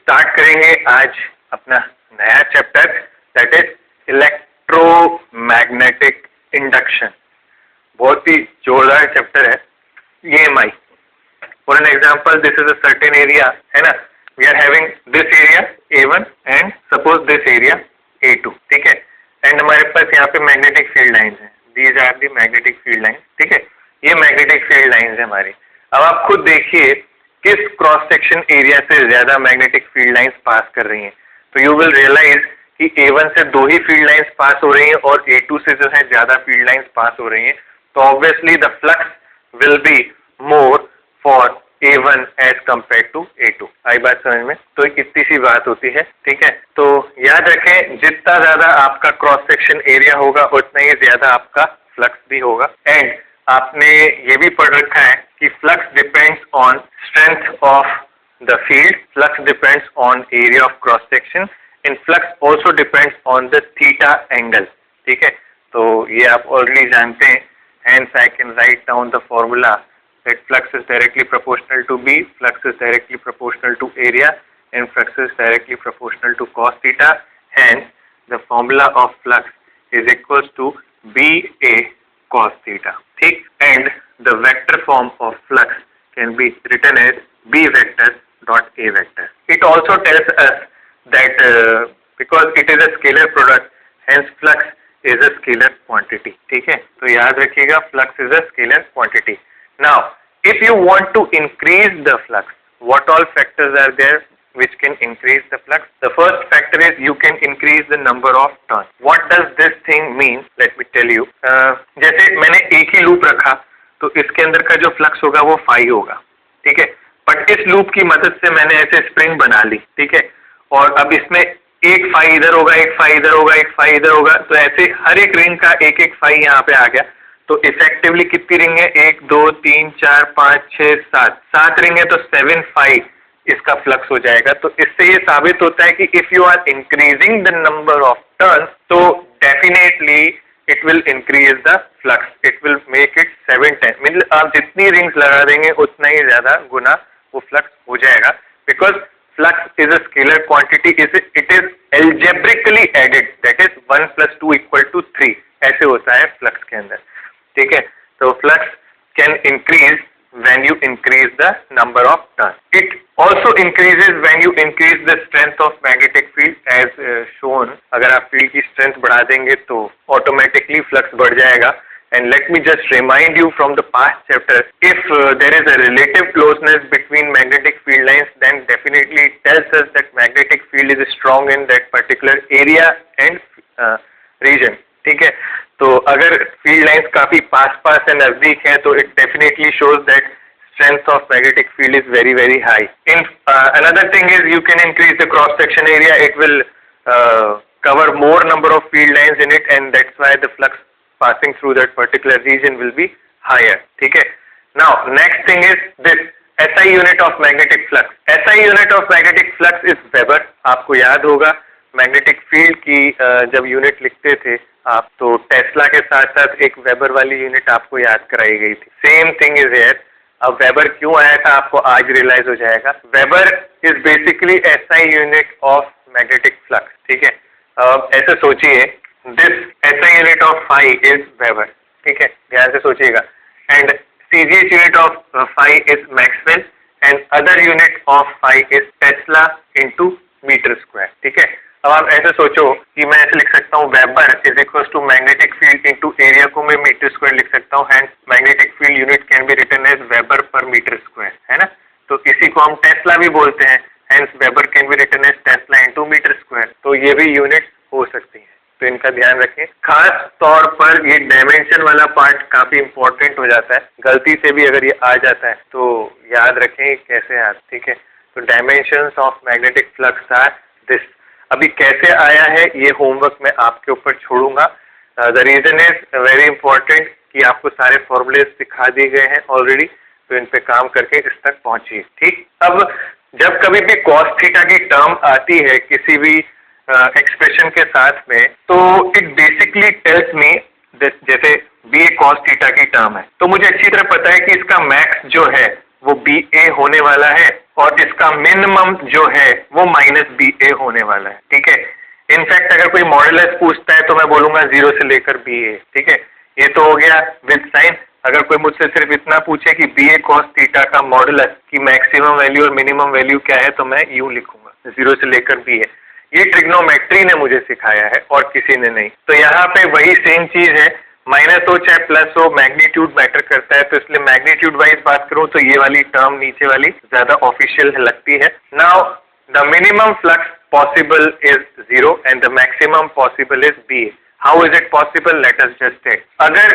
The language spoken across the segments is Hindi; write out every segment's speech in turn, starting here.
स्टार्ट करेंगे आज अपना नया chapter, that is electromagnetic induction. बहुत ही जोरदार चैप्टर है EMI। For an example, this is a certain area, है ना। We are having this area A1 and suppose this area A2, ठीक है। एंड हमारे पास यहाँ पे मैग्नेटिक फील्ड लाइन्स हैं, these are the magnetic field lines, ठीक है। ये मैग्नेटिक फील्ड लाइन्स है हमारी। अब आप खुद देखिए किस क्रॉस सेक्शन एरिया से ज्यादा मैग्नेटिक फील्ड लाइन्स पास कर रही हैं, तो यू विल रियलाइज कि A1 से 2 ही फील्ड लाइन्स पास हो रही हैं और A2 से जो है ज्यादा फील्ड लाइन्स पास हो रही हैं, तो obviously the flux will be more for A1 as compare to A2। आई बात समझ में? तो इतनी सी बात होती है, ठीक है। तो याद रखें, जितना ज्यादा आपका क्रॉस सेक्शन एरिया होगा उतना ही ज्यादा आपका फ्लक्स भी होगा। एंड आपने ये भी पढ़ रखा है कि flux depends on strength of the field, flux depends on area of cross section, and flux also depends on the theta angle, ठीक है। तो ये आप ऑलरेडी जानते हैं। Hence I can write down the formula that flux is directly proportional to B, flux is directly proportional to area, and flux is directly proportional to cos theta. Hence the formula of flux is equals to BA cos theta, ठीक। And the vector form of flux can be written as B vector dot A vector. It also tells us that because it is a scalar product, hence flux is a scalar quantity, ठीक है। तो याद रखिएगा, flux is a scalar quantity. Now, if you want to increase the flux, what all factors are there which can increase the flux? The first factor is you can increase the number of turns. What does this thing mean? Let me tell you. जैसे मैंने एक ही लूप रखा, तो इसके अंदर का जो फ्लक्स होगा वो फाई होगा, ठीक है। बट इस लूप की मदद से मैंने ऐसे स्प्रिंग बना ली, ठीक है। और अब इसमें एक फाई इधर होगा, एक फाई इधर होगा, एक फाई इधर होगा, तो ऐसे हर एक रिंग का एक एक फाई यहाँ पे आ गया। तो इफेक्टिवली कितनी रिंग है? 1 2 3 4 5 6 7 रिंग है, तो 7 फाई इसका फ्लक्स हो जाएगा। तो इससे ये साबित होता है कि if you are increasing the number of turns, तो definitely it will increase the flux, it will make it 7 10। मतलब आप जितनी रिंग्स लगा देंगे उतना ही ज्यादा गुना वो फ्लक्स हो जाएगा, because flux is a scalar quantity, it is algebraically added, that is 1 plus 2 equal to 3, ऐसे होता है flux के अंदर, ठीक है। तो flux can increase when you increase the number of turns. It also increases when you increase the strength of magnetic field as shown. अगर आप field की strength बढ़ा देंगे तो automatically flux बढ़ जाएगा। And let me just remind you from the past chapter, if there is a relative closeness between magnetic field lines, then definitely it tells us that magnetic field is strong in that particular area and region, ठीक है। तो अगर field lines काफी पास से नजदीक हैं, तो it definitely shows that strength of magnetic field is very very high. In another thing is you can increase the cross section area, it will cover more number of field lines in it, and that's why the flux passing through that particular region will be higher, ठीक है। Now next thing is this SI unit of magnetic flux. SI unit of magnetic flux is Weber. आपको याद होगा मैग्नेटिक फील्ड की जब यूनिट लिखते थे आप, तो टेस्ला के साथ साथ एक वेबर वाली यूनिट आपको याद कराई गई थी। Same thing is here. अब वेबर क्यों आया था आपको आज रियलाइज हो जाएगा। Weber is basically SI unit of magnetic flux, ठीक है। ऐसे सोचिए, this SI unit of phi is Weber, ठीक है, ध्यान से सोचिएगा। And CGS unit of phi is Maxwell and other unit of phi is Tesla into metre square, ठीक है। अब आप ऐसे सोचो कि मैं ऐसे लिख सकता हूँ Weber is equals to magnetic field into area को मैं मीटर स्क्वायर लिख सकता हूँ। Hence magnetic field unit can be written as Weber per meter square, है ना। तो इसी को हम टेस्ला भी बोलते हैं। Hence Weber can be written as Tesla into metre square. तो ये भी यूनिट हो सकती है, तो इनका ध्यान रखें। खास तौर पर ये डायमेंशन वाला पार्ट काफी इंपॉर्टेंट हो जाता है, गलती से भी अगर ये आ जाता है तो याद रखें कैसे आया, ठीक है। तो dimensions of magnetic flux are this. अभी कैसे आया है ये होमवर्क मैं आपके ऊपर छोड़ूंगा। The reason is very important कि आपको सारे फॉर्मूले सिखा दिए गए हैं ऑलरेडी, तो इन पे काम करके इस तक पहुंचिए, ठीक। अब जब कभी भी कॉस थीटा की टर्म आती है किसी भी एक्सप्रेशन के साथ में, तो इट बेसिकली टेल्स मी जैसे BA cos थीटा की टर्म है, तो मुझे अच्छी तरह पता है कि इसका मैक्स जो है वो BA होने वाला है और इसका मिनिमम जो है वो -BA होने वाला है, ठीक है। इनफैक्ट अगर कोई मॉडुलस पूछता है तो मैं बोलूंगा 0 से लेकर BA, ठीक है। ये तो हो गया विद साइन। अगर कोई मुझसे सिर्फ इतना पूछे कि BA cos थीटा का मॉडुलस की मैक्सिमम वैल्यू और मिनिमम वैल्यू क्या है तो मैं यूं लिखूंगा 0 से लेकर BA। ये ट्रिग्नोमेट्री ने मुझे सिखाया है और किसी ने नहीं। तो यहाँ पे वही सेम चीज है, माइनस हो चाहे प्लस हो, मैग्नीट्यूड मैटर करता है, तो इसलिए मैग्नीट्यूड वाइज बात करूं तो ये वाली टर्म नीचे वाली ज्यादा ऑफिशियल लगती है। Now the minimum flux possible is 0 and the maximum possible is BA। How is it possible, let us just take. अगर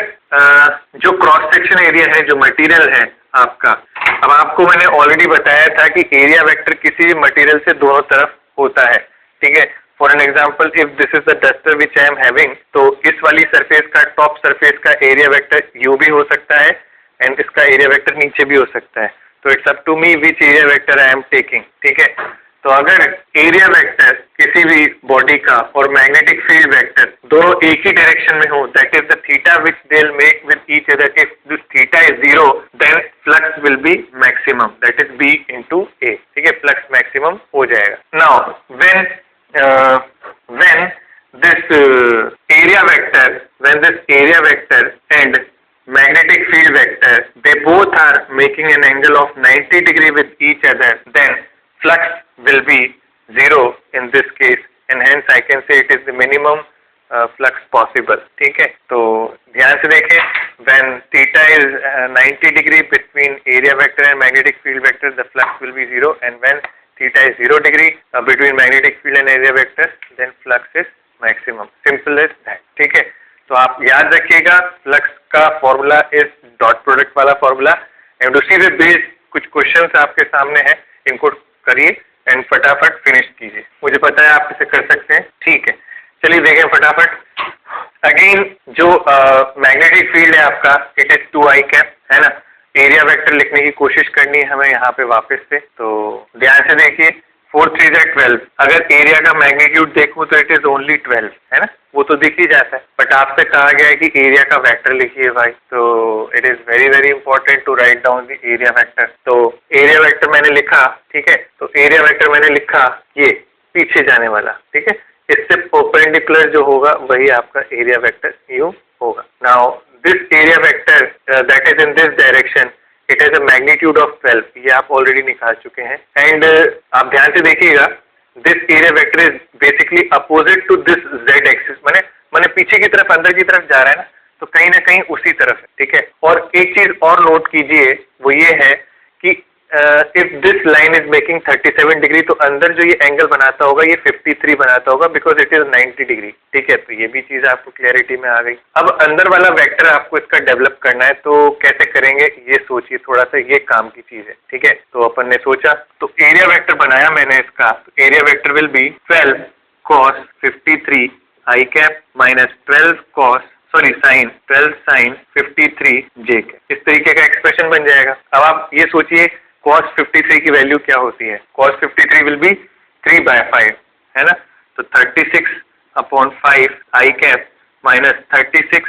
जो क्रॉस सेक्शन एरिया है, जो मटेरियल है आपका, अब आपको मैंने ऑलरेडी बताया था कि एरिया वेक्टर किसी भी मटेरियल से दोनों तरफ होता है, ठीक है। For an example, if this is the duster which I am having, तो इस वाली सरफेस का, टॉप सरफेस का एरिया वेक्टर यू भी हो सकता है एंड इसका एरिया वेक्टर नीचे भी हो सकता है। तो it's up to me which area vector I am taking, ठीक है। तो अगर एरिया वेक्टर किसी भी बॉडी का और मैग्नेटिक फील्ड वेक्टर दोनों एक ही डायरेक्शन में हो, that is the theta which they will make with each other. If this theta is 0 then flux will be maximum, that is B into A, ठीक है। फ्लक्स मैक्सिमम हो जाएगा। Now when this area vector and magnetic field vector, they both are making an angle of 90 degree with each other, then flux will be 0 in this case, and hence I can say it is the minimum flux possible, ठीक है। तो ध्यान से देखें, when theta is 90 degree between area vector and magnetic field vector, the flux will be 0, and when theta is 0 degree between magnetic field and area vector, then flux is maximum, simple as that, ठीक है। तो आप याद रखिएगा, फ्लक्स का फॉर्मूला इज डॉट प्रोडक्ट वाला फॉर्मूला, एंड उसी पे बेस्ड कुछ क्वेश्चंस आपके सामने हैं, इनको करिए एंड फटाफट फिनिश कीजिए। मुझे पता है आप इसे कर सकते हैं, ठीक है। चलिए देखें फटाफट। अगेन जो मैग्नेटिक फील्ड है आपका, इट इज 2i कैप, है ना। एरिया वेक्टर लिखने की कोशिश करनी है हमें यहाँ पे वापस से, तो ध्यान से देखिए। 4 3 12। अगर एरिया का मैग्नीट्यूड देखूं तो इट इज ओनली 12, है ना, वो तो दिख ही जाता है। बट आपसे कहा गया है कि एरिया का वेक्टर लिखिए भाई, तो it is very very important to write down the area vector. तो एरिया वेक्टर मैंने लिखा, ठीक है। तो एरिया वेक्टर मैंने लिखा ये पीछे जाने वाला, ठीक है। इससे परपेंडिकुलर जो होगा वही आपका एरिया वेक्टर यू होगा। Now this area vector that is in this direction, it has a magnitude of 12, ये आप ऑलरेडी निकाल चुके हैं। एंड आप ध्यान से देखिएगा, this area vector is basically opposite to this z axis, माने पीछे की तरफ, अंदर की तरफ जा रहा है ना, तो कहीं ना कहीं उसी तरफ है, ठीक है। और एक चीज और नोट कीजिए, वो ये है कि if this line is making 37 degree, तो अंदर जो ये एंगल बनाता होगा ये 53 बनाता होगा, बिकॉज इट इज 90 डिग्री, ठीक है। तो ये भी चीज आपको क्लैरिटी में आ गई। अब अंदर वाला वेक्टर आपको इसका डेवलप करना है, तो कैसे करेंगे ये सोचिए थोड़ा सा, ये काम की चीज है, ठीक है। तो अपन ने सोचा, तो एरिया वेक्टर बनाया मैंने इसका, तो area vector will be 12 cos 53 i cap minus 12 sin 53 j cap. इस तरीके का एक्सप्रेशन बन जाएगा। अब आप ये सोचिए cos 53 की वैल्यू क्या होती है। cos 53 विल बी 3/5, है ना। तो 36/5 i cap minus 48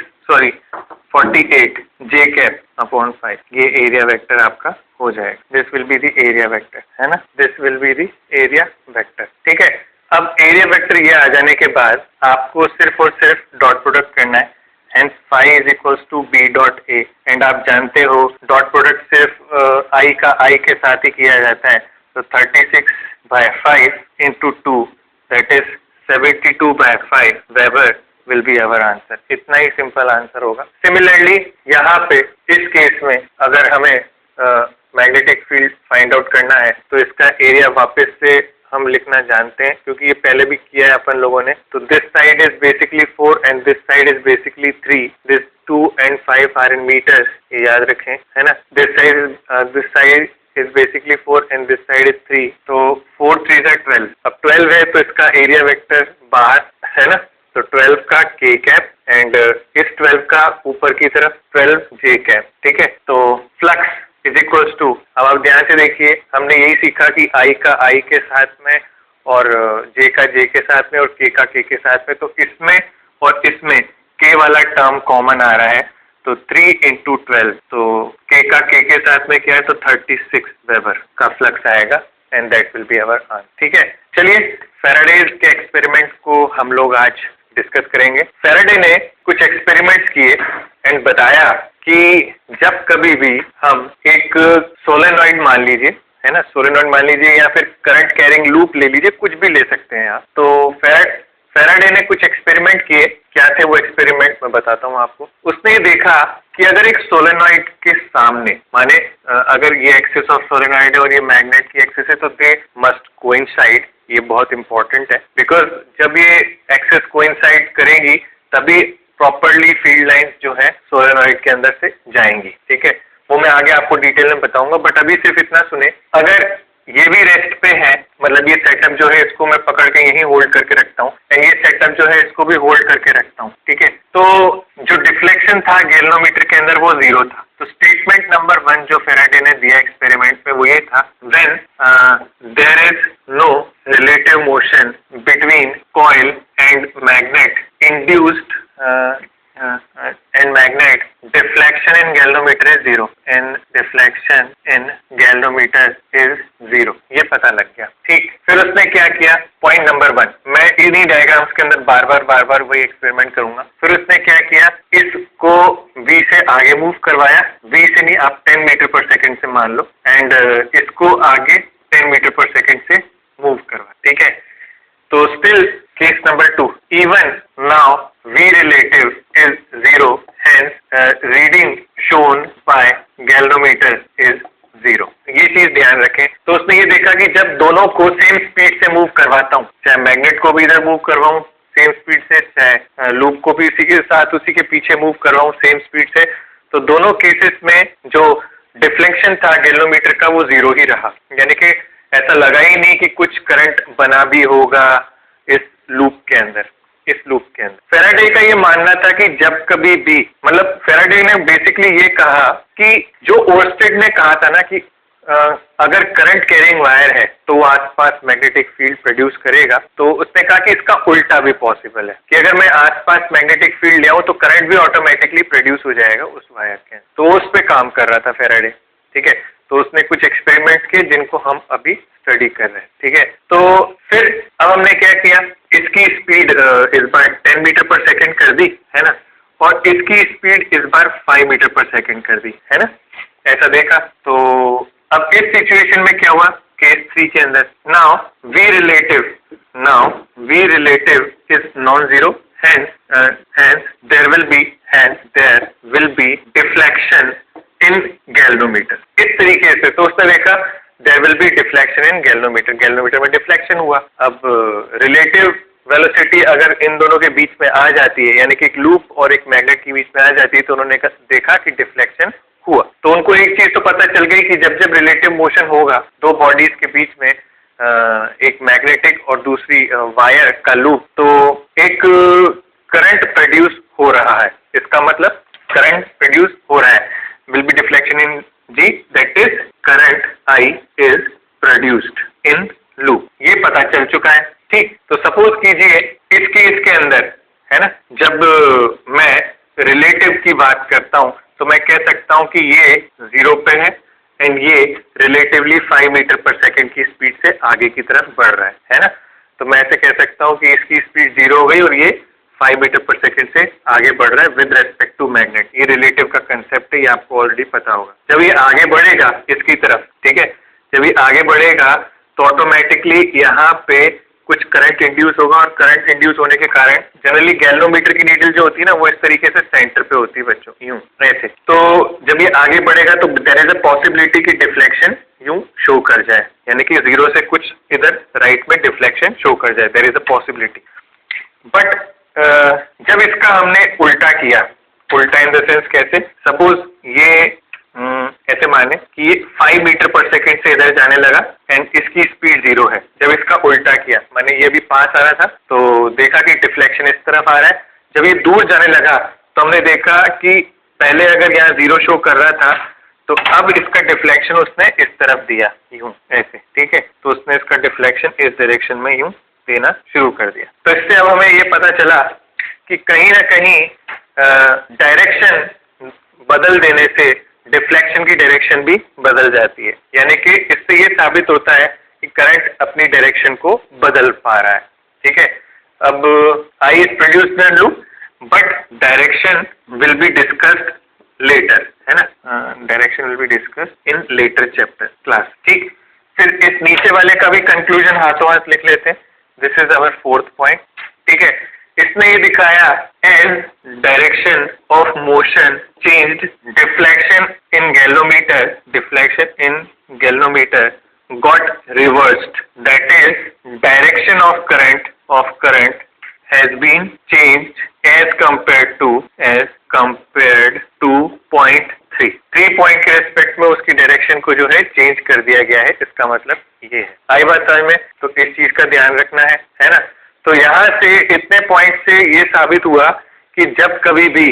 j cap upon 5, ये एरिया वेक्टर आपका हो जाएगा। This will be the area vector, है ना, this will be the area vector, ठीक है। अब एरिया वेक्टर ये आ जाने के बाद आपको सिर्फ और सिर्फ डॉट प्रोडक्ट करना है, hence phi is equals to b dot a, and आप जानते हो डॉट प्रोडक्ट सिर्फ i का i के साथ ही किया जाता है। तो 36/5 into 2, that is 72/5 weber will be our answer। इतना ही सिंपल आंसर होगा। सिमिलरली यहाँ पे इस केस में अगर हमें मैग्नेटिक फील्ड फाइंड आउट करना है, तो इसका एरिया वापस से हम लिखना जानते हैं, क्योंकि ये पहले भी किया है अपन लोगों ने। तो this side is basically 4 and this side is basically 3, this 2 and 5 are in meters, ये याद रखें, है ना। This side is basically 4 and this side is 3, तो 4 3 are 12। अब 12 है तो इसका एरिया वेक्टर बाहर, है ना, तो 12 का k कैप एंड इस 12 का ऊपर की तरफ 12 j कैप, ठीक है। तो फ्लक्स इज इक्वल्स टू, अब आप ध्यान से देखिए, हमने यही सीखा कि I का I के साथ में और J का J के साथ में और K का K के साथ में, तो इसमें और इसमें K वाला टर्म कॉमन आ रहा है, तो 3 into 12, तो K का K के साथ में क्या है, तो 36 वेबर का फ्लक्स आएगा and that will be our answer. ठीक है, चलिए फैराडेज के एक्सपेरिमेंट को हम लोग आज डिस्कस करेंगे। फैराडे ने कुछ एक्सपेरिमेंट्स किए एंड बताया कि जब कभी भी हम एक सोलेनॉइड मान लीजिए, है ना, सोलेनॉइड मान लीजिए या फिर करंट कैरिंग लूप ले लीजिए, कुछ भी ले सकते हैं आप। तो फैराडे ने कुछ एक्सपेरिमेंट किए। क्या थे वो एक्सपेरिमेंट, मैं बताता हूँ आपको। उसने देखा कि अगर एक सोलेनॉइड के सामने, माने अगर ये एक्सिस ऑफ सोलेनॉइड है और ये मैग्नेट की एक्सिस है, तो दे मस्ट कोइंसाइड। ये बहुत इंपॉर्टेंट है बिकॉज जब ये एक्सिस कोइंसाइड करेगी तभी प्रॉपरली फील्ड लाइंस जो है सोलेनॉइड के अंदर से जाएंगी। ठीक है, वो मैं आगे आपको डिटेल में बताऊंगा, बट अभी सिर्फ इतना सुने। अगर ये भी रेस्ट पे है, मतलब ये सेटअप जो है इसको मैं पकड़ के यहीं होल्ड करके रखता हूँ एंड ये सेटअप जो है इसको भी होल्ड करके रखता हूँ। ठीक है, तो जो डिफ्लेक्शन था गैल्वेनोमीटर के अंदर वो 0 था। तो स्टेटमेंट नंबर 1 जो फैराडे ने दिया एक्सपेरिमेंट में वो ये था, when there is no relative motion between coil and magnet induced and magnet, deflection in galvanometer is 0 and deflection in galvanometer is 0। ये पता लग गया। ठीक, फिर उसने क्या किया, पॉइंट नंबर 1, मैं इन्हीं डायग्राम्स के अंदर बार बार वही एक्सपेरिमेंट करूंगा। फिर उसने क्या किया, इसको V से आगे मूव करवाया, V से नहीं, आप 10 मीटर पर सेकेंड से मान लो, एंड इसको आगे 10 मीटर पर सेकेंड से मूव करवा। ठीक है, तो still case number 2, even now V relative is 0, hence reading shown by galvanometer is 0। ये चीज ध्यान रखें। तो उसने ये देखा कि जब दोनों को सेम स्पीड से मूव करवाता हूँ, चाहे मैग्नेट को भी इधर मूव करवाऊं सेम स्पीड से, चाहे लूप को भी उसी के साथ उसी के पीछे मूव करवाऊं सेम स्पीड से, तो दोनों केसेस में जो डिफ्लेक्शन था गैल्वेनोमीटर का वो 0 ही रहा। यानी कि ऐसा लगा ही नहीं कि कुछ करंट बना भी होगा इस लूप के अंदर। फैराडे का ये मानना था कि जब कभी भी, मतलब फैराडे ने बेसिकली ये कहा कि जो ओर्स्टेड ने कहा था ना कि अगर करंट कैरिंग वायर है तो वो आसपास मैग्नेटिक फील्ड प्रोड्यूस करेगा, तो उसने कहा कि इसका उल्टा भी पॉसिबल है कि अगर मैं आसपास मैग्नेटिक फील्ड ले आऊं तो करंट भी ऑटोमेटिकली प्रोड्यूस हो जाएगा उस वायर के। तो उस पे काम कर रहा था फैराडे। ठीक है, तो उसने कुछ एक्सपेरिमेंट किए जिनको हम अभी स्टडी कर रहे हैं। ठीक है, तो फिर अब हमने क्या किया, इसकी स्पीड इस बार 10 मीटर पर सेकेंड कर दी, है ना, और इसकी स्पीड इस बार 5 मीटर पर सेकेंड कर दी, है ना, ऐसा देखा। तो अब इस सिचुएशन में क्या हुआ, केस 3 के अंदर, now V relative is non-zero, hence there will be deflection in galvanometer। इस तरीके से तो उसने देखा there will be deflection in galvanometer में डिफ्लेक्शन हुआ। अब रिलेटिव वेलोसिटी अगर इन दोनों के बीच में आ जाती है, यानी कि एक लूप और एक मैग्नेट के बीच में आ जाती है, तो उन्होंने देखा कि डिफ्लेक्शन हुआ। तो उनको एक चीज तो पता चल गई कि जब जब रिलेटिव मोशन होगा दो बॉडीज के बीच में, एक मैग्नेटिक और दूसरी वायर का लूप, तो एक करंट प्रोड्यूस हो रहा है। इसका मतलब करंट प्रोड्यूस हो रहा है, will be deflection in G, that is current I is produced in loop। ये पता चल चुका है। ठीक, तो सपोज कीजिए इस केस के अंदर, है ना, जब मैं रिलेटिव की बात करता हूं तो मैं कह सकता हूं कि ये 0 पे है एंड ये रिलेटिवली 5 मीटर पर सेकेंड की स्पीड से आगे की तरफ बढ़ रहा है ना। तो मैं ऐसे कह सकता हूं कि इसकी स्पीड 0 हो गई और ये 5 मीटर पर सेकेंड से आगे बढ़ रहा है विद रेस्पेक्ट टू मैग्नेट। ये रिलेटिव का कंसेप्ट है, ये आपको ऑलरेडी पता होगा। जब ये आगे बढ़ेगा इसकी तरफ, ठीक है, जब ये आगे बढ़ेगा तो ऑटोमेटिकली यहाँ पे कुछ करंट इंड्यूस होगा और करंट इंड्यूस होने के कारण जनरली गैल्वेनोमीटर की नीडल जो होती है ना वो इस तरीके से सेंटर पे होती है बच्चों, यूं ऐसे। तो जब ये आगे बढ़ेगा तो देयर इज अ पॉसिबिलिटी कि डिफ्लेक्शन यूं शो कर जाए, यानी कि 0 से कुछ इधर राइट में डिफ्लेक्शन शो कर जाए, there is a possibility. But जब इसका हमने उल्टा किया, उल्टा इन द सेंस कैसे, सपोज ये ऐसे माने कि ये 5 मीटर पर सेकेंड से इधर जाने लगा एंड इसकी स्पीड 0 है। जब इसका उल्टा किया, माने ये भी पास आ रहा था तो देखा कि डिफ्लेक्शन इस तरफ आ रहा है। जब ये दूर जाने लगा तो हमने देखा कि पहले अगर यहाँ 0 शो कर रहा था तो अब इसका डिफ्लेक्शन उसने इस तरफ दिया, यूं ऐसे, ठीक है। तो उसने इसका डिफ्लेक्शन इस डायरेक्शन में यूं देना शुरू कर दिया। तो इससे अब हमें ये पता चला कि कहीं ना कहीं डायरेक्शन बदल देने से डिफ्लेक्शन की डायरेक्शन भी बदल जाती है, यानी कि इससे ये साबित होता है कि करंट अपनी डायरेक्शन को बदल पा रहा है। ठीक है, अब I is produced in loop but direction will be discussed later, है ना, direction will be discussed in later chapter class. ठीक, फिर इस नीचे वाले का भी कंक्लूजन हाथों हाथ लिख लेते हैं। This is our fourth point. ठीक है, इसने ये दिखाया as direction of motion changed deflection in galvanometer got reversed, that is direction of current has been changed as compared to point 3 point के रेस्पेक्ट में उसकी डायरेक्शन को जो है चेंज कर दिया गया है। इसका मतलब ये है, आई बात समझ में, तो इस चीज का ध्यान रखना है ना। तो यहाँ से इतने पॉइंट से ये साबित हुआ कि जब कभी भी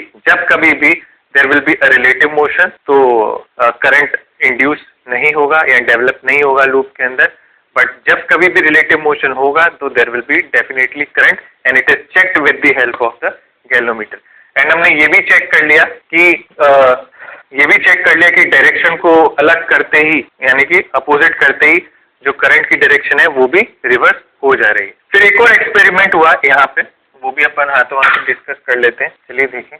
there will be a relative motion, तो करंट इंड्यूस नहीं होगा या डेवलप नहीं होगा लूप के अंदर, बट जब कभी भी रिलेटिव मोशन होगा तो there will be definitely current and it is checked with the help of the galvanometer. And हमने ये भी चेक कर लिया कि डायरेक्शन को अलग करते ही, यानी कि अपोजिट करते ही जो करंट की डायरेक्शन है वो भी रिवर्स हो जा रही है। फिर एक और एक्सपेरिमेंट हुआ यहाँ पे, वो भी अपन हाथों हाथ डिस्कस कर लेते हैं। चलिए देखें,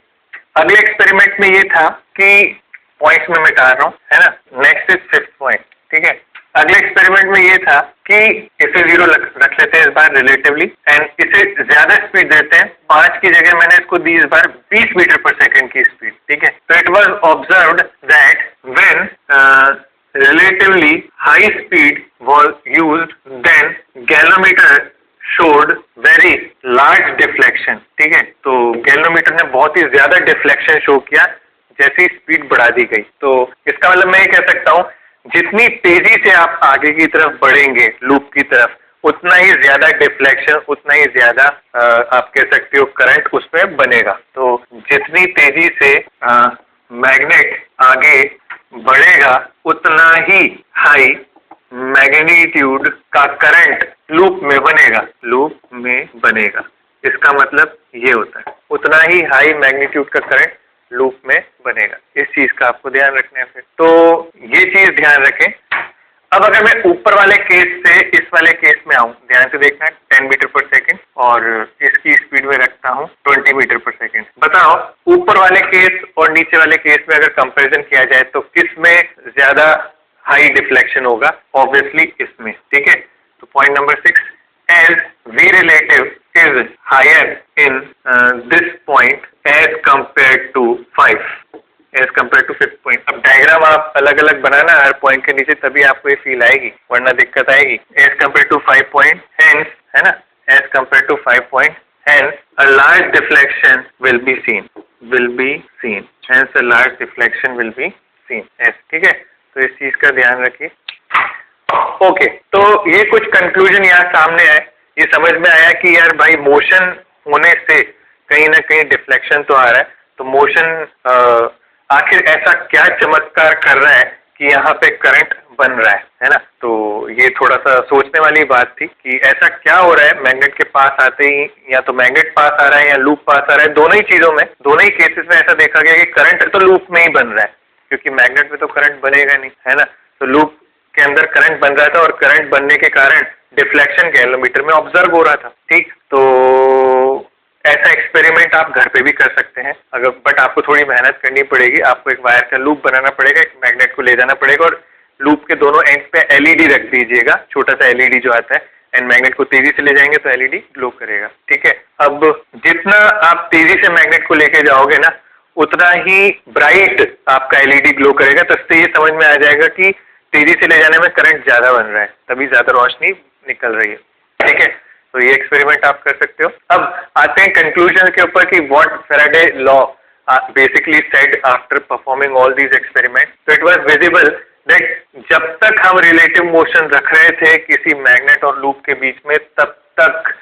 अगले एक्सपेरिमेंट में ये था कि पॉइंट्स में मिटा रहा हूँ, है ना। Next is fifth point. ठीक है, अगले एक्सपेरिमेंट में ये था कि इसे 0 रख लेते हैं इस बार रिलेटिवली, एंड इसे ज्यादा स्पीड देते हैं। 5 की जगह मैंने इसको दी इस बार 20 मीटर पर सेकंड की स्पीड। ठीक है, तो it was observed that when relatively high speed was used, then galvanometer showed very large deflection। ठीक है, तो गैल्वेनोमीटर ने बहुत ही ज्यादा डिफ्लेक्शन शो किया जैसी स्पीड बढ़ा दी गई। तो इसका मतलब मैं ये कह सकता हूँ, जितनी तेजी से आप आगे की तरफ बढ़ेंगे लूप की तरफ, उतना ही ज्यादा डिफ्लेक्शन, उतना ही ज्यादा आप कह सकते हो करंट उसमें बनेगा। तो जितनी तेजी से मैग्नेट आगे बढ़ेगा उतना ही हाई मैग्नीट्यूड का करंट लूप में बनेगा। इसका मतलब ये होता है, उतना ही हाई मैग्नीट्यूड का करंट लूप में बनेगा। इस चीज का आपको ध्यान रखना है। फिर तो ये चीज ध्यान रखें। अब अगर मैं ऊपर वाले केस से इस वाले केस में आऊं, ध्यान से देखना है, 10 मीटर पर सेकंड और इसकी स्पीड में रखता हूं 20 मीटर पर सेकंड। बताओ ऊपर वाले केस और नीचे वाले केस में अगर कंपैरिजन किया जाए तो किस में ज्यादा हाई डिफ्लेक्शन होगा? ऑब्वियसली इसमें। ठीक है, तो point number 6, as V relative is higher in this point as compared to 5th point। अब डायग्राम आप अलग अलग बनाना हर पॉइंट के नीचे, तभी आपको ये फील आएगी, वरना दिक्कत आएगी। As compare to 5 point, hence, है ना, as compare to 5 point, hence a large deflection will be seen, hence a large deflection will be seen. ठीक है, तो इस चीज का ध्यान रखिए। ओके, तो ये कुछ कंक्लूजन यहाँ सामने आए, ये समझ में आया कि यार भाई मोशन होने से कहीं ना कहीं डिफ्लेक्शन तो आ रहा है। तो मोशन आखिर ऐसा क्या चमत्कार कर रहा है कि यहाँ पे करंट बन रहा है ना। तो ये थोड़ा सा सोचने वाली बात थी कि ऐसा क्या हो रहा है मैग्नेट के पास आते ही, या तो मैग्नेट पास आ रहा है या लूप पास आ रहा है। दोनों ही चीजों में, दोनों ही केसेस में ऐसा देखा गया कि करंट तो लूप में ही बन रहा है, क्योंकि मैग्नेट में तो करंट बनेगा नहीं, है ना। तो लूप के अंदर करंट बन रहा था और करंट बनने के कारण डिफ्लेक्शन गैल्वेनोमीटर में ऑब्जर्व हो रहा था। ठीक, तो ऐसा एक्सपेरिमेंट आप घर पे भी कर सकते हैं, अगर, बट आपको थोड़ी मेहनत करनी पड़ेगी। आपको एक वायर का लूप बनाना पड़ेगा, एक मैग्नेट को ले जाना पड़ेगा और लूप के दोनों एंड पे एलईडी रख दीजिएगा, छोटा सा एलईडी जो आता है, एंड मैग्नेट को तेजी से ले जाएंगे तो एलईडी ग्लो करेगा। ठीक है, अब जितना आप तेजी से मैग्नेट को लेके जाओगे ना, उतना ही ब्राइट आपका एलईडी ग्लो करेगा। तो इससे ये समझ में आ जाएगा कि तेजी से ले जाने में करंट ज्यादा बन रहा है, तभी ज्यादा रोशनी निकल रही है। ठीक है, तो ये एक्सपेरिमेंट आप कर सकते हो। अब आते हैं कंक्लूजन के ऊपर कि what Faraday law basically said after performing all these experiment. तो इट वाज विजिबल दैट जब तक हम रिलेटिव मोशन रख रहे थे किसी मैग्नेट और लूप के बीच में, तब तक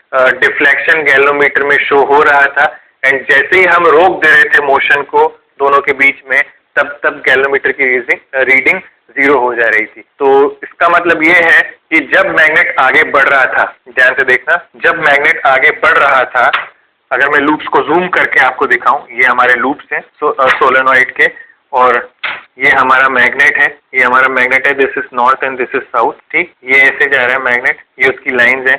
डिफ्लेक्शन गैल्वेनोमीटर में शो हो रहा था, एंड जैसे ही हम रोक दे रहे थे मोशन को दोनों के बीच में, तब गैल्वेनोमीटर की रीडिंग 0 हो जा रही थी। तो इसका मतलब ये है कि जब मैग्नेट आगे बढ़ रहा था, ध्यान से देखना, जब मैग्नेट आगे बढ़ रहा था, अगर मैं लूप्स को जूम करके आपको दिखाऊं, ये हमारे लूप्स हैं सोलेनॉइड के, और ये हमारा मैग्नेट है, ये हमारा मैग्नेट है, this is north and this is south, ठीक। ये ऐसे जा रहा है मैग्नेट, ये उसकी लाइंस है।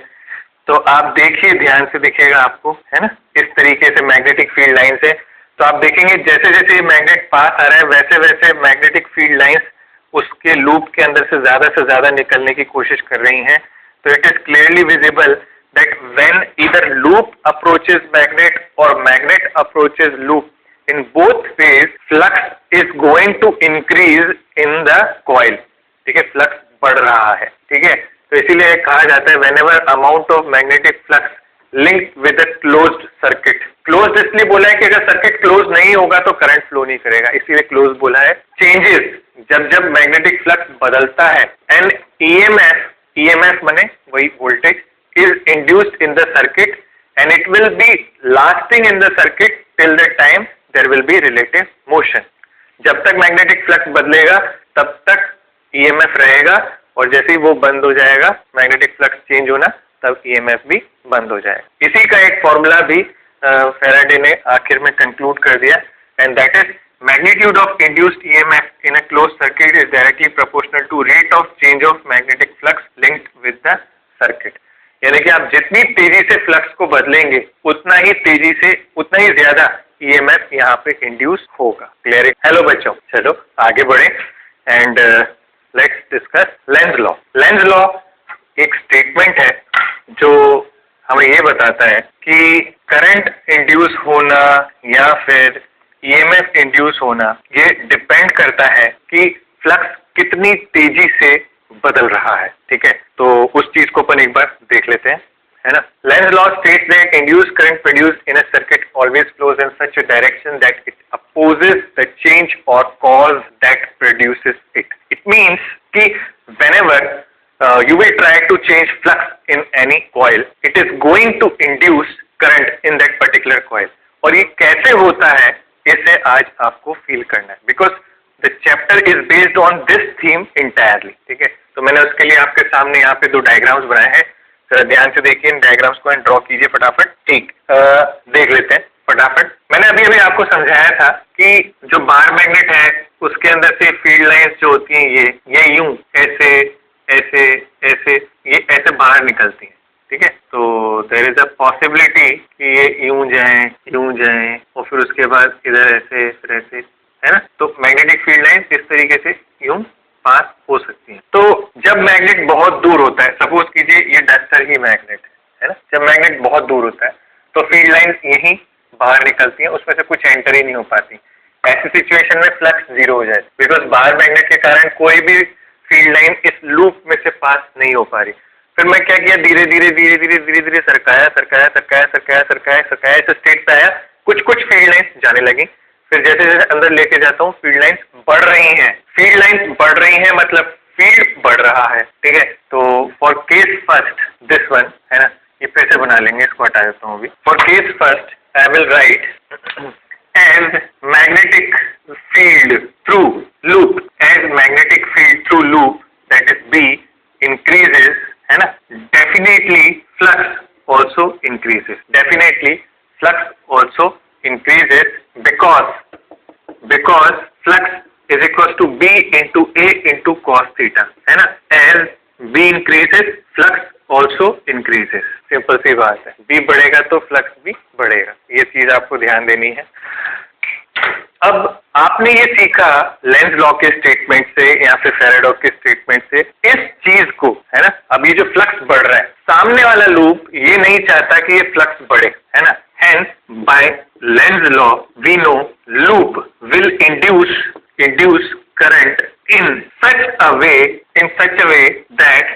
तो आप देखिए, ध्यान से दिखेगा आपको, है ना, इस तरीके से मैग्नेटिक फील्ड लाइंस है। तो आप देखेंगे जैसे जैसे ये मैग्नेट पास आ रहा है वैसे वैसे मैग्नेटिक फील्ड लाइंस उसके लूप के अंदर से ज्यादा निकलने की कोशिश कर रही हैं। तो it is clearly visible that when either loop approaches magnet or magnet approaches loop, in both ways flux is going to increase in the coil, ठीक है, फ्लक्स बढ़ रहा है, ठीक है। तो इसीलिए कहा जाता है whenever amount of magnetic flux linked with a closed circuit, close इसलिए बोला है कि अगर सर्किट क्लोज नहीं होगा तो करंट फ्लो नहीं करेगा, इसीलिए क्लोज बोला है। चेंजेस, जब मैग्नेटिक फ्लक्स बदलता है, एंड ईएमएफ माने वही voltage is induced in the circuit and it will be lasting in the circuit till the time there will be relative motion. जब तक मैग्नेटिक फ्लक्स बदलेगा तब तक ईएमएफ रहेगा, और जैसे ही वो बंद हो जाएगा, मैग्नेटिक फ्लक्स चेंज होना, तब ईएमएफ भी बंद हो जाएगा। इसी का एक फॉर्मूला भी फैराडे ने आखिर में कंक्लूड कर दिया, and that is magnitude of induced EMF in a closed circuit is directly proportional to rate of change of magnetic flux linked with the circuit. यानी कि आप जितनी तेजी से फ्लक्स को बदलेंगे उतना ही ज्यादा ईएमएफ यहाँ पे इंड्यूस होगा। क्लियर है? हेलो बच्चों, चलो आगे बढ़े and let's discuss Lenz law. Lenz law एक स्टेटमेंट है जो हमें ये बताता है कि करंट इंड्यूस होना या फिर ईएमएफ इंड्यूस होना, ये डिपेंड करता है कि फ्लक्स कितनी तेजी से बदल रहा है, ठीक है। तो उस चीज को अपन एक बार देख लेते हैं, है ना। Lenz law states that induced current produced in a circuit always flows in such a direction that it opposes the change और cause that produces it. It means कि whenever you will try to change flux in any coil, it is going to induce current in that particular coil. और ये कैसे होता है, इसे आज आपको फील करना है, because the chapter is based on this theme entirely, ठीक है। तो मैंने उसके लिए आपके सामने यहाँ पे दो डायग्राम्स बनाए हैं, जरा ध्यान से देखिए इन डायग्राम्स को एंड ड्रॉ कीजिए फटाफट, ठीक। देख लेते हैं फटाफट। मैंने अभी आपको समझाया था कि जो बार मैग्नेट है उसके अंदर से फील्ड लाइंस जो होती हैं ये यूं ऐसे ऐसे ऐसे ये ऐसे बाहर निकलती हैं, ठीक है। तो देयर इज अ पॉसिबिलिटी कि ये यूं जाएं और फिर उसके बाद इधर ऐसे फिर ऐसे, है ना। तो मैग्नेटिक फील्ड लाइंस इस तरीके से यूं पास हो सकती हैं। तो जब मैग्नेट बहुत दूर होता है, सपोज कीजिए ये डस्टर ही मैग्नेट है ना, जब मैग्नेट बहुत दूर होता है तो फील्ड लाइंस यहीं बाहर निकलती हैं, उसमें से कुछ एंटर ही नहीं हो पाती। ऐसी सिचुएशन में फ्लक्स जीरो हो जाए, बिकॉज बाहर मैग्नेट के कारण कोई भी फील्ड लाइन इस लूप में से पास नहीं हो पा रही। फिर मैं क्या किया, धीरे धीरे सरकाया इस स्टेट पे आया, कुछ फील्ड लाइंस जाने लगी। फिर जैसे जैसे अंदर लेके जाता हूँ फील्ड लाइंस बढ़ रही हैं, मतलब फील्ड बढ़ रहा है, ठीक है। तो for case first this one, है ना, ये फिर से बना लेंगे, इसको हटा देता हूँ अभी। For case first I will write as magnetic field through loop, that is B increases, है ना, definitely flux also increases, because flux is equals to B into A into cos theta, है ना। as B increases flux also increases, simple सी बात है, B बढ़ेगा तो फ्लक्स भी बढ़ेगा, ये चीज आपको ध्यान देनी है। अब आपने ये सीखा लेंज लॉ के स्टेटमेंट से या फिर फैराडे के स्टेटमेंट से इस चीज को, है ना। अब ये जो फ्लक्स बढ़ रहा है, सामने वाला लूप ये नहीं चाहता कि ये फ्लक्स बढ़े, है ना। Hence by Lenz law we know loop will induce current in such a way that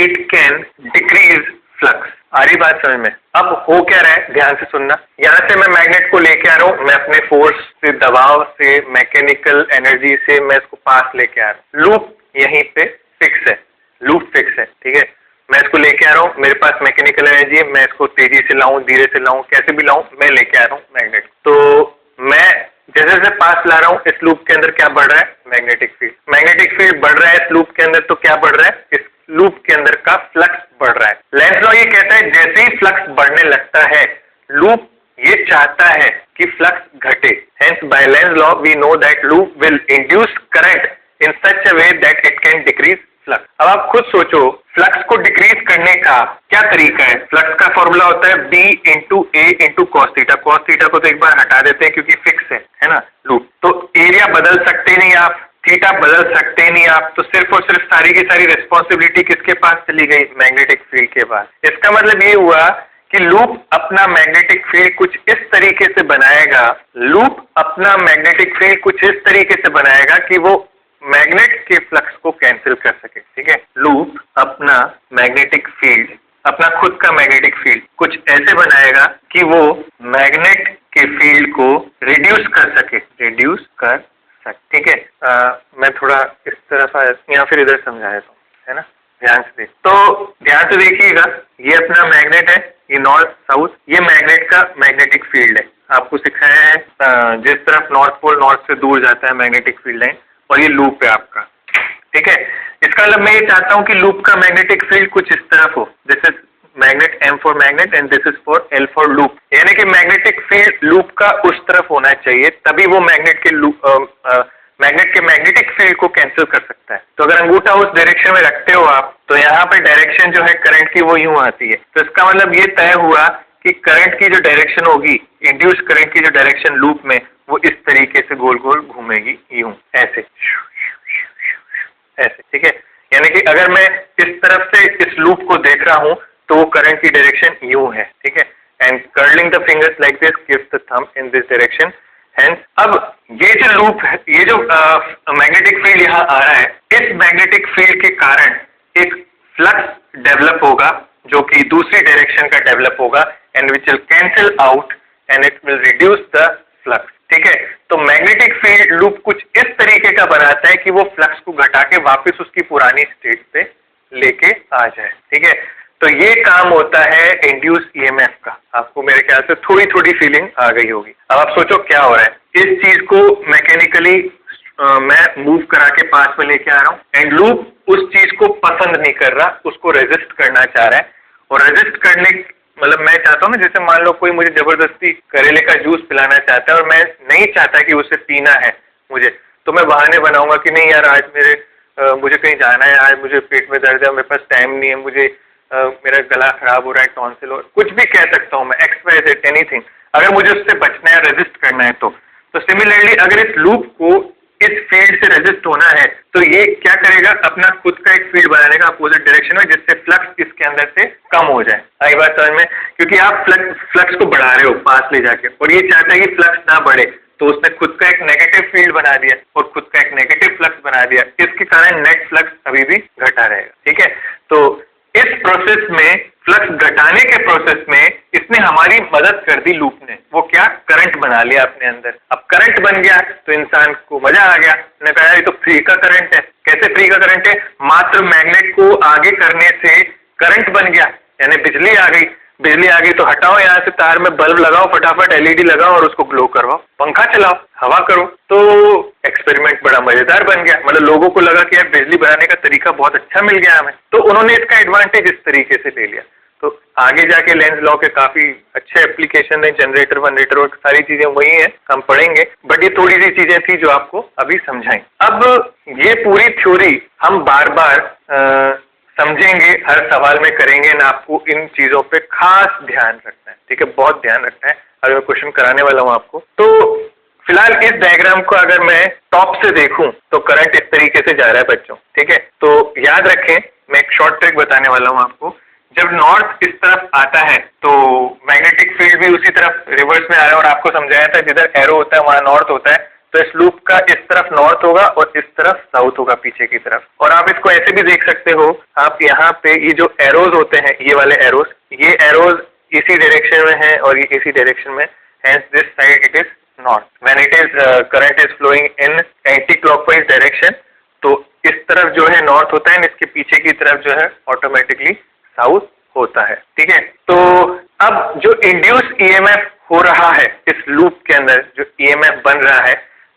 it can decrease flux. आ रही बात समझ में? अब हो क्या रहा है, ध्यान से सुनना। यहाँ से मैं मैग्नेट को लेके आ रहा हूँ, मैं अपने फोर्स से, दबाव से, मैकेनिकल एनर्जी से मैं इसको पास लेके आ रहा हूँ। लूप यहीं पे फिक्स है, ठीक है। मैं इसको लेके आ रहा हूँ, मेरे पास मैकेनिकल एनर्जी है, मैं इसको तेजी से लाऊं, धीरे से लाऊं, कैसे भी लाऊं, मैं लेके आ रहा हूँ मैग्नेट। तो मैं जैसे जैसे पास ला रहा हूँ, इस लूप के अंदर क्या बढ़ रहा है, मैग्नेटिक फील्ड बढ़ रहा है इस लूप के अंदर। तो क्या बढ़ रहा है, इस लूप के अंदर का फ्लक्स बढ़ रहा है। लेंज लॉ ये कहता है जैसे ही फ्लक्स बढ़ने लगता है, लूप ये चाहता है कि फ्लक्स घटे, Hence by Lenz's law we know that loop will induce current in such a way that it can decrease flux. अब आप खुद सोचो फ्लक्स को डिक्रीज करने का क्या तरीका है। फ्लक्स का फॉर्मूला होता है B into A into cos theta. Cos theta को तो एक बार हटा देते हैं क्योंकि फिक्स है ना लूप, तो एरिया बदल सकते नहीं आप, थीटा बदल सकते नहीं आप, तो सिर्फ और सिर्फ सारी की सारी रिस्पॉन्सिबिलिटी किसके पास चली गई, मैग्नेटिक फील्ड के पास। इसका मतलब ये हुआ कि लूप अपना मैग्नेटिक फील्ड कुछ इस तरीके से बनाएगा, लूप अपना मैग्नेटिक फील्ड कुछ इस तरीके से बनाएगा कि वो मैग्नेट के फ्लक्स को कैंसिल कर सके। ठीक है, लूप अपना मैग्नेटिक फील्ड, अपना खुद का मैग्नेटिक फील्ड कुछ ऐसे बनाएगा कि वो मैग्नेट के फील्ड को रिड्यूस कर सके, ठीक है। मैं थोड़ा इस तरफ या फिर इधर समझा देता हूँ, है ना, ध्यान से देख। तो ध्यान से देखिएगा, ये अपना मैग्नेट है, ये नॉर्थ साउथ, ये मैग्नेट का मैग्नेटिक फील्ड है। आपको सिखाया है जिस तरफ नॉर्थ पोल नॉर्थ से दूर जाता है मैग्नेटिक फील्ड लाइन, और ये लूप है आपका। ठीक है, इसका मतलब मैं ये चाहता हूँ कि लूप का मैग्नेटिक फील्ड कुछ इस तरफ हो। This is magnet, M for magnet and this is for L for loop, यानी कि मैग्नेटिक फील्ड लूप का उस तरफ होना चाहिए, तभी वो मैग्नेट के मैग्नेटिक फील्ड को कैंसिल कर सकता है। तो अगर अंगूठा उस डायरेक्शन में रखते हो आप, तो यहाँ पे डायरेक्शन जो है करंट की वो यूं आती है। तो इसका मतलब ये तय हुआ कि करंट की जो डायरेक्शन होगी, इंड्यूस करंट की जो डायरेक्शन लूप में, वो इस तरीके से गोल गोल घूमेगी, यूं ऐसे ऐसे। ठीक है, यानी कि अगर मैं इस तरफ से इस लूप को देख रहा हूं तो वो करंट की डायरेक्शन यूं है। ठीक है, and curling the fingers like this gives the thumb in this direction. Hence अब ये जो लूप है, ये जो मैग्नेटिक फील्ड यहाँ आ रहा है, इस मैग्नेटिक फील्ड के कारण एक फ्लक्स डेवलप होगा जो कि दूसरी डायरेक्शन का डेवलप होगा, and which will cancel out and it will reduce the flux. ठीक है, तो मैग्नेटिक फील्ड लूप कुछ इस तरीके का बनाता है कि वो फ्लक्स को घटा के वापस उसकी पुरानी स्टेट पे लेके आ जाए। ठीक है, तो ये काम होता है इंड्यूस ईएमएफ का। आपको मेरे ख्याल से थोड़ी थोड़ी फीलिंग आ गई होगी। अब आप सोचो क्या हो रहा है, इस चीज को मैकेनिकली मैं मूव करा के पास में लेके आ रहा हूँ, एंड लूप उस चीज को पसंद नहीं कर रहा, उसको रेजिस्ट करना चाह रहा है। और रेजिस्ट करने मतलब मैं चाहता हूँ ना, जैसे मान लो कोई मुझे जबरदस्ती करेले का जूस पिलाना चाहता है और मैं नहीं चाहता कि उसे पीना है मुझे, तो मैं बहाने बनाऊंगा कि नहीं यार आज मुझे कहीं जाना है, आज मुझे पेट में दर्द है, मेरे पास टाइम नहीं है, मुझे मेरा गला खराब हो रहा है, टॉन्सिल हो, कुछ भी कह सकता हूँ मैं, XYZ एनीथिंग, अगर मुझे उससे बचना है, रेजिस्ट करना है। तो सिमिलरली अगर इस लूप को इस फील्ड से रेजिस्ट होना है, तो ये क्या करेगा, अपना खुद का एक फील्ड बनाने का अपोजिट डायरेक्शन में, जिससे फ्लक्स इसके अंदर से कम हो जाए। आई बात समझ में, क्योंकि आप फ्लक्स को बढ़ा रहे हो पास ले जाके, और ये चाहता है कि फ्लक्स ना बढ़े, तो उसने खुद का एक नेगेटिव फील्ड बना दिया और खुद का एक नेगेटिव फ्लक्स बना दिया। इसके कारण नेट फ्लक्स अभी भी घटा रहेगा। ठीक है, तो इस प्रोसेस में, फ्लक्स घटाने के प्रोसेस में इसने हमारी मदद कर दी लूप ने। वो क्या, करंट बना लिया अपने अंदर। अब करंट बन गया तो इंसान को मजा आ गया, ने कहा ये तो फ्री का करंट है। कैसे फ्री का करंट है, मात्र मैग्नेट को आगे करने से करंट बन गया, यानी बिजली आ गई। बिजली आ गई तो हटाओ यहाँ से तार में बल्ब लगाओ, फटाफट LED लगाओ और उसको ग्लो करवाओ, पंखा चलाओ, हवा करो। तो एक्सपेरिमेंट बड़ा मजेदार बन गया। मतलब लोगों को लगा कि यार बिजली बनाने का तरीका बहुत अच्छा मिल गया हमें, तो उन्होंने इसका एडवांटेज इस तरीके से ले लिया। तो आगे जाके लेंज लॉ के काफी अच्छे एप्लीकेशन है, जनरेटर वनरेटर और सारी चीजें वही है, हम पढ़ेंगे, बट ये थोड़ी सी चीजें थी जो आपको अभी समझाई। अब ये पूरी थ्योरी हम बार बार समझेंगे, हर सवाल में करेंगे ना, आपको इन चीजों पे खास ध्यान रखना है। ठीक है, बहुत ध्यान रखना है। अगर मैं क्वेश्चन कराने वाला हूँ आपको, तो फिलहाल इस डायग्राम को अगर मैं टॉप से देखूं तो करंट इस तरीके से जा रहा है बच्चों। ठीक है, तो याद रखें, मैं एक शॉर्ट ट्रिक बताने वाला हूँ आपको। जब नॉर्थ इस तरफ आता है तो मैग्नेटिक फील्ड भी उसी तरफ रिवर्स में आ रहा है, और आपको समझाया था जिधर एरो होता है वहां नॉर्थ होता है, तो इस लूप का इस तरफ नॉर्थ होगा और इस तरफ साउथ होगा पीछे की तरफ। और आप इसको ऐसे भी देख सकते हो, आप यहाँ पे ये जो एरोज होते हैं, ये वाले एरोज, ये एरोज इसी डायरेक्शन में है और ये इसी डायरेक्शन में, hence this side it is north. When it is current is flowing in anti clockwise direction, तो इस तरफ जो है नॉर्थ होता है, इसके पीछे की तरफ जो है ऑटोमेटिकली साउथ होता है। ठीक है, तो अब जो इंड्यूस ईएमएफ हो रहा है इस लूप के अंदर, जो ईएमएफ बन रहा है,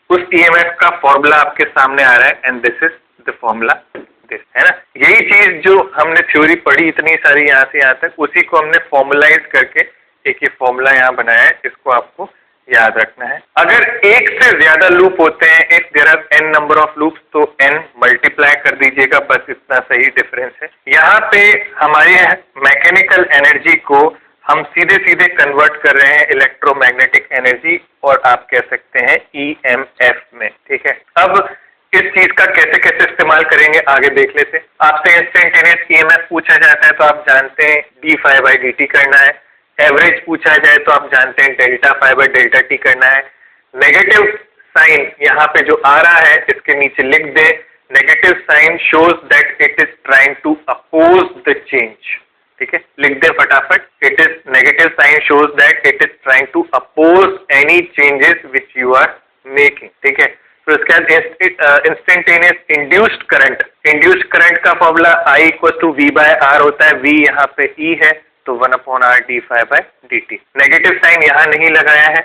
उस ईएमएफ का फॉर्मूला आपके सामने आ रहा है, and this is the formula, this है ना। यही चीज जो हमने थ्योरी पढ़ी इतनी सारी यहाँ से यहाँ तक, उसी को हमने फॉर्मुलाइज करके एक ये फॉर्मूला यहाँ बनाया है, इसको आपको याद रखना है। अगर एक से ज्यादा लूप होते हैं, if there are n number of loops, तो n मल्टीप्लाई कर दीजिएगा, बस इतना सही डिफरेंस है। यहाँ पे हमारी मैकेनिकल एनर्जी को हम सीधे सीधे कन्वर्ट कर रहे हैं इलेक्ट्रोमैग्नेटिक एनर्जी, और आप कह सकते हैं EMF में, ठीक है। अब इस चीज का कैसे कैसे इस्तेमाल करेंगे आगे देख लेते हैं। आपसे इंस्टेंटेनियस EMF पूछा जाता है तो आप जानते हैं d∅dt करना है। एवरेज पूछा जाए तो आप जानते हैं ΔΦ/Δt करना है। नेगेटिव साइन यहाँ पे जो आ रहा है इसके नीचे लिख दे, negative sign shows that it is trying to oppose the change, ठीक है, लिख दे फटाफट। It is negative sign shows that it is trying to oppose any changes which you are making, ठीक है। तो इसके बाद इंस्टेंटेनियस इंड्यूस्ड करंट का फॉर्मूला I = V/R होता है। V यहाँ पे E है तो 1/R d∅/dt। नेगेटिव साइन यहाँ नहीं लगाया है,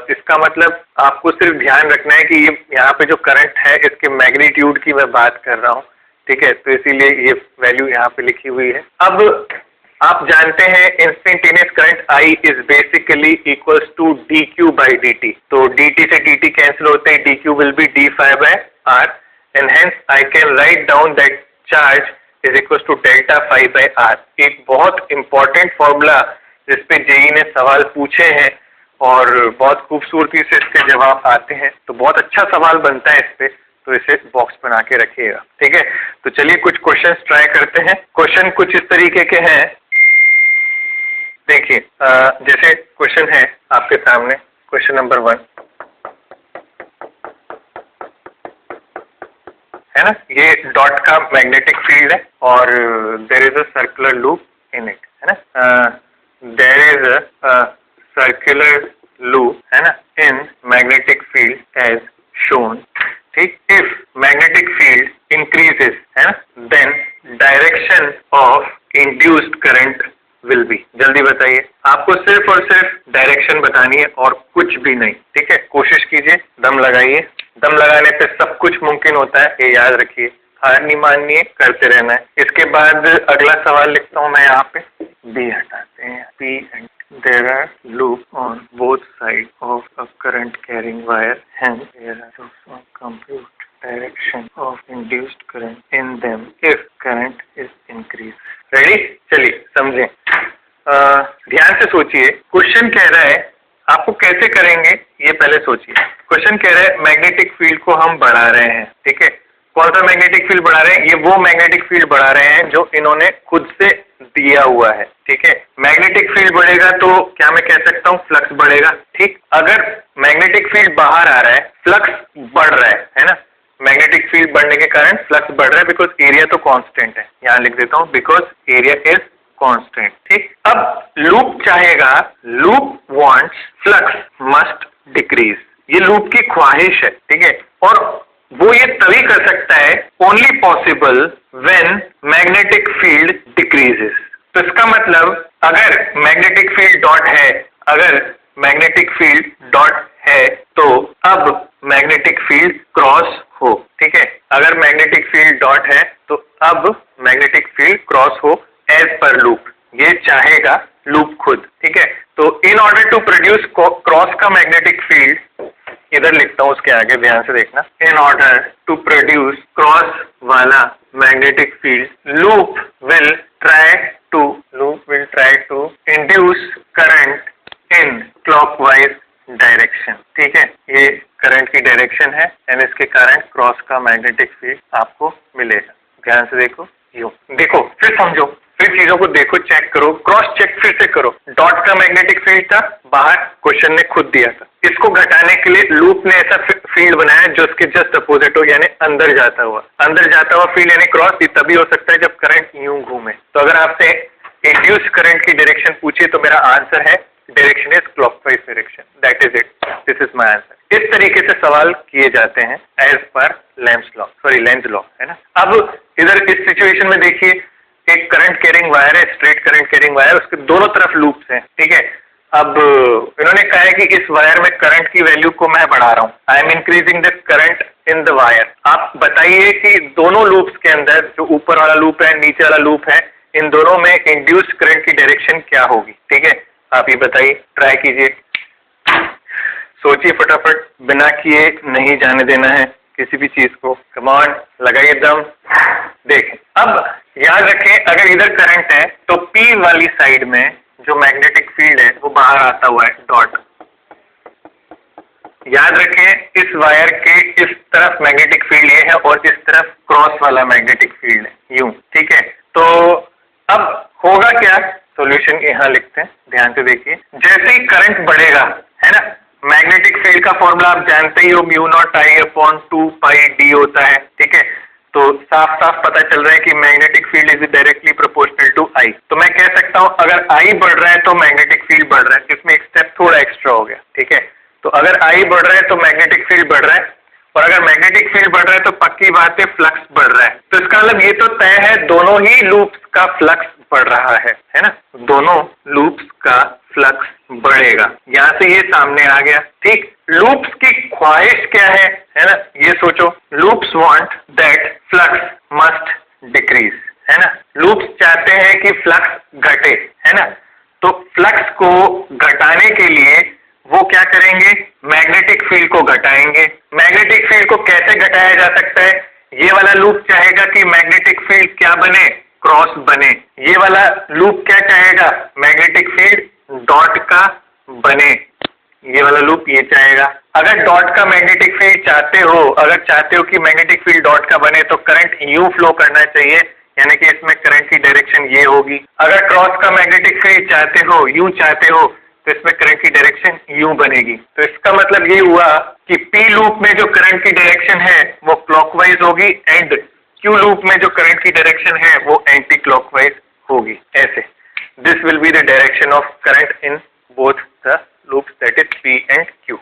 इसका मतलब आपको सिर्फ ध्यान रखना है कि ये यहाँ पे जो करंट है इसके मैग्नीट्यूड की मैं बात कर रहा हूँ, ठीक है, तो इसीलिए ये वैल्यू यहाँ पे लिखी हुई है। अब आप जानते हैं instantaneous current I is basically equals to dq/dt, तो dt से dt कैंसिल होते हैं, dq will be d∅/R and hence I can write down that charge is equals to ΔΦ/R। एक बहुत इंपॉर्टेंट फॉर्मूला जिसपे जेई ने सवाल पूछे हैं और बहुत खूबसूरती से इसके जवाब आते हैं, तो बहुत अच्छा सवाल बनता है इस पे, तो इसे बॉक्स बना के रखिएगा, ठीक है। तो चलिए कुछ क्वेश्चंस ट्राई करते हैं। क्वेश्चन कुछ इस तरीके के हैं, देखिए जैसे क्वेश्चन है आपके सामने, क्वेश्चन नंबर 1 है ना, ये डॉट का मैग्नेटिक फील्ड है और there is a circular loop in it, है ना, there is a circular loop, है ना, in magnetic field as shown, ठीक। इफ मैग्नेटिक फील्ड इंक्रीजेस, है ना, then direction of induced current will be. जल्दी बताइए, आपको सिर्फ और सिर्फ डायरेक्शन बतानी है और कुछ भी नहीं, ठीक है। कोशिश कीजिए, दम लगाइए, दम लगाने से सब कुछ मुमकिन होता है, ये याद रखिए, हार नहीं माननी है, करते रहना है। इसके बाद अगला सवाल लिखता हूं मैं यहाँ पे, बी हटाते हैं, P and there are loops on both sides of a current carrying wire, hence there are loops on compute direction of induced current in them if current is increased. Ready? चलिए समझें, ध्यान से सोचिए। क्वेश्चन कह रहा है आपको कैसे करेंगे ये पहले सोचिए। क्वेश्चन कह रहा है मैग्नेटिक फील्ड को हम बढ़ा रहे हैं, ठीक है। कौन सा मैग्नेटिक फील्ड बढ़ा रहे हैं? ये वो मैग्नेटिक फील्ड बढ़ा रहे हैं जो इन्होंने खुद से दिया हुआ है, ठीक है। मैग्नेटिक फील्ड बढ़ेगा तो क्या मैं कह सकता हूँ फ्लक्स बढ़ेगा, ठीक। अगर मैग्नेटिक फील्ड बाहर आ रहा है, फ्लक्स बढ़ रहा है ना, मैग्नेटिक फील्ड बढ़ने के कारण फ्लक्स बढ़ रहा है, बिकॉज एरिया तो कांस्टेंट है। यहाँ लिख देता हूँ बिकॉज एरिया इज कांस्टेंट, ठीक। अब लूप चाहेगा, loop wants flux must decrease, ये लूप की ख्वाहिश है, ठीक है। और वो ये तभी कर सकता है only possible when magnetic field decreases. तो इसका मतलब अगर मैग्नेटिक फील्ड डॉट है, अगर मैग्नेटिक फील्ड डॉट है तो अब मैग्नेटिक फील्ड क्रॉस हो, ठीक है। अगर मैग्नेटिक फील्ड डॉट है तो अब मैग्नेटिक फील्ड क्रॉस हो एज पर लूप, ये चाहेगा लूप खुद, ठीक है। तो in order to produce cross का मैग्नेटिक फील्ड, इधर लिखता हूं उसके आगे, ध्यान से देखना, in order to produce cross वाला magnetic field loop will try to induce current in clockwise direction, ठीक है। ये करंट की डायरेक्शन है एंड इसके कारण क्रॉस का मैग्नेटिक फील्ड आपको मिलेगा। ध्यान से देखो, यूं देखो, फिर समझो, फिर चीजों को देखो, चेक करो, क्रॉस चेक फिर से करो। डॉट का मैग्नेटिक फील्ड था, बाहर क्वेश्चन ने खुद दिया था, इसको घटाने के लिए लूप ने ऐसा फील्ड बनाया जो उसके जस्ट अपोजिट हो, यानी अंदर जाता हुआ फील्ड, यानी क्रॉस तभी हो सकता है जब करंट यूं घूमे। तो अगर आपसे इंड्यूस करंट की डायरेक्शन पूछे तो मेरा आंसर है direction is clockwise direction, that is it, this is my answer. इस तरीके से सवाल किए जाते हैं एज पर लेंज लॉ, है ना। अब इधर इस सिचुएशन में देखिए, एक करंट कैरिंग वायर है, स्ट्रेट करंट कैरिंग वायर, उसके दोनों तरफ लूप्स हैं, ठीक है। अब इन्होंने कहा है कि इस वायर में करंट की वैल्यू को मैं बढ़ा रहा हूँ, I am increasing the current in the wire. आप बताइए कि दोनों लूप्स के अंदर, जो ऊपर वाला लूप है, नीचे वाला लूप है, इन दोनों में इंड्यूस्ड करंट की डायरेक्शन क्या होगी, ठीक है। आप ये बताइए, ट्राई कीजिए। सोचिए फटाफट, बिना किए नहीं जाने देना है किसी भी चीज को। कम ऑन, लगाइए दम। देखें, अब याद रखें, अगर इधर करंट है तो P वाली साइड में जो मैग्नेटिक फील्ड है वो बाहर आता हुआ है, डॉट। याद रखें, इस वायर के इस तरफ मैग्नेटिक फील्ड ये है और इस तरफ क्रॉस वाला मैग्नेटिक फील्ड है, यूं, ठीक है। तो अब होगा क्या, सॉल्यूशन यहाँ लिखते हैं, ध्यान से देखिए। जैसे ही करंट बढ़ेगा, है ना, मैग्नेटिक फील्ड का फॉर्मूला आप जानते ही हो, μ0I/2πd होता है, ठीक है। तो साफ साफ पता चल रहा है कि magnetic field is directly proportional to I। तो मैं कह सकता हूं अगर I बढ़ रहा है तो मैग्नेटिक फील्ड बढ़ रहा है। इसमें एक स्टेप थोड़ा एक्स्ट्रा हो गया, ठीक है। तो अगर I बढ़ रहा है तो मैग्नेटिक फील्ड बढ़ रहा है, और अगर मैग्नेटिक फील्ड बढ़ रहा है तो पक्की बात है फ्लक्स बढ़ रहा है। तो इसका मतलब ये तो तय है दोनों ही लूप्स का फ्लक्स बढ़ रहा है ना, दोनों लूप्स का फ्लक्स बढ़ेगा। यहाँ से ये सामने आ गया, ठीक। लूप्स की ख्वाहिश क्या है ना, ये सोचो। Loops want that flux must decrease, है ना। लूप्स चाहते हैं कि फ्लक्स घटे, है ना। तो फ्लक्स को घटाने के लिए वो क्या करेंगे, मैग्नेटिक फील्ड को घटाएंगे। मैग्नेटिक फील्ड को कैसे घटाया जा सकता है, ये वाला लूप चाहेगा कि मैग्नेटिक फील्ड क्या बने, क्रॉस बने। ये वाला लूप क्या चाहेगा, मैग्नेटिक फील्ड डॉट का बने। ये वाला लूप ये चाहेगा। अगर डॉट का मैग्नेटिक फील्ड चाहते हो, अगर चाहते हो कि मैग्नेटिक फील्ड डॉट का बने तो करंट यू फ्लो करना चाहिए, यानी कि इसमें करंट की डायरेक्शन ये होगी। अगर क्रॉस का मैग्नेटिक फील्ड चाहते हो, यू चाहते हो, तो इसमें करंट की डायरेक्शन यू बनेगी। तो इसका मतलब ये हुआ कि पी लूप में जो करंट की डायरेक्शन है वो क्लॉकवाइज होगी, एंड क्यू लूप में जो करंट की डायरेक्शन है वो एंटी क्लॉकवाइज होगी। ऐसे this will be the direction of current in both the loops, that is P and Q.